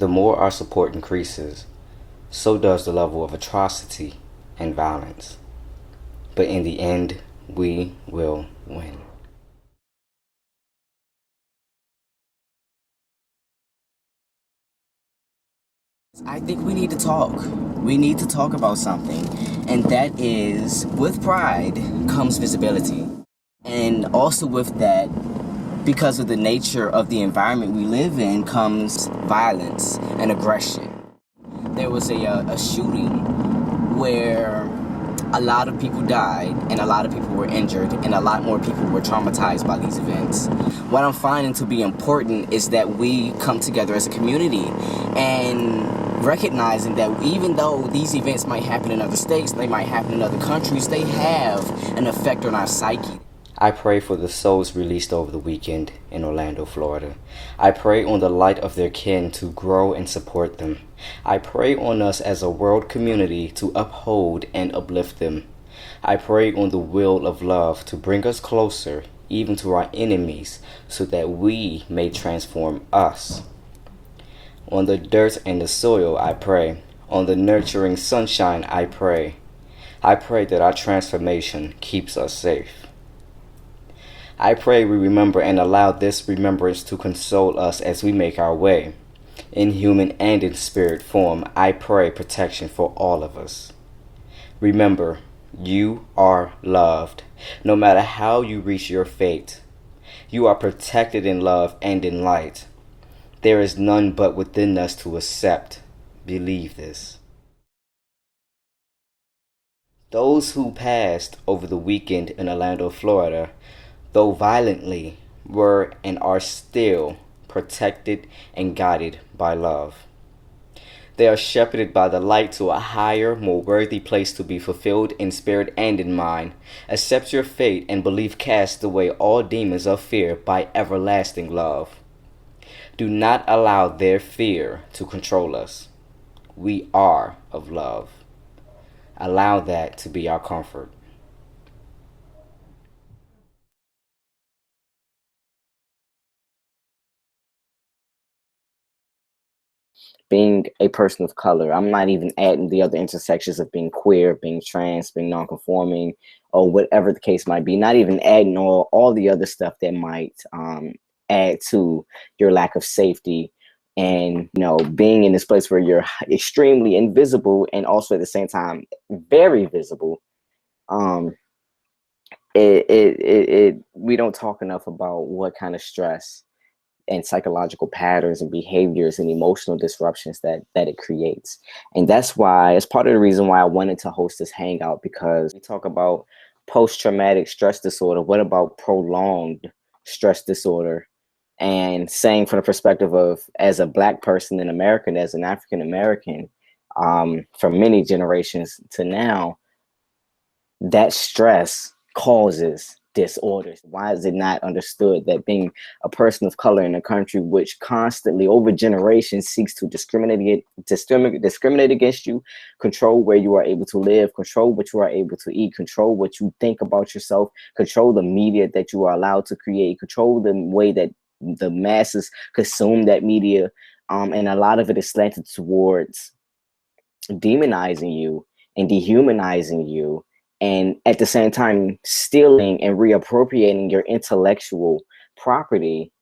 The more our support increases, so does the level of atrocity and violence. But in the end, we will win. I think we need to talk. We need to talk about something, and that is with pride comes visibility. And also with that, because of the nature of the environment we live in, comes violence and aggression. There was a shooting where a lot of people died and a lot of people were injured and a lot more people were traumatized by these events. What I'm finding to be important is that we come together as a community and recognizing that even though these events might happen in other states, they might happen in other countries, they have an effect on our psyche. I pray for the souls released over the weekend in Orlando, Florida. I pray on the light of their kin to grow and support them. I pray on us as a world community to uphold and uplift them. I pray on the will of love to bring us closer, even to our enemies, so that we may transform us. On the dirt and the soil, I pray. On the nurturing sunshine, I pray. I pray that our transformation keeps us safe. I pray we remember and allow this remembrance to console us as we make our way. In human and in spirit form, I pray protection for all of us. Remember, you are loved. No matter how you reach your fate, you are protected in love and in light. There is none but within us to accept. Believe this. Those who passed over the weekend in Orlando, Florida, though violently, were and are still protected and guided by love. They are shepherded by the light to a higher, more worthy place to be fulfilled in spirit and in mind. Accept your fate and believe cast away all demons of fear by everlasting love. Do not allow their fear to control us. We are of love. Allow that to be our comfort. Being a person of color, I'm not even adding the other intersections of being queer, being trans, being nonconforming, or whatever the case might be. Not even adding all the other stuff that might add to your lack of safety, and being in this place where you're extremely invisible and also at the same time very visible. Um, we don't talk enough about what kind of stress and psychological patterns and behaviors and emotional disruptions that it creates. And that's why it's part of the reason why I wanted to host this hangout, because we talk about post-traumatic stress disorder. What about prolonged stress disorder? And saying from the perspective of, as a Black person in America and as an African American, from many generations to now, that stress causes disorders. Why is it not understood that being a person of color in a country which constantly over generations seeks to discriminate against you, control where you are able to live, control what you are able to eat, control what you think about yourself, control the media that you are allowed to create, control the way that the masses consume that media, and a lot of it is slanted towards demonizing you and dehumanizing you, and at the same time stealing and reappropriating your intellectual property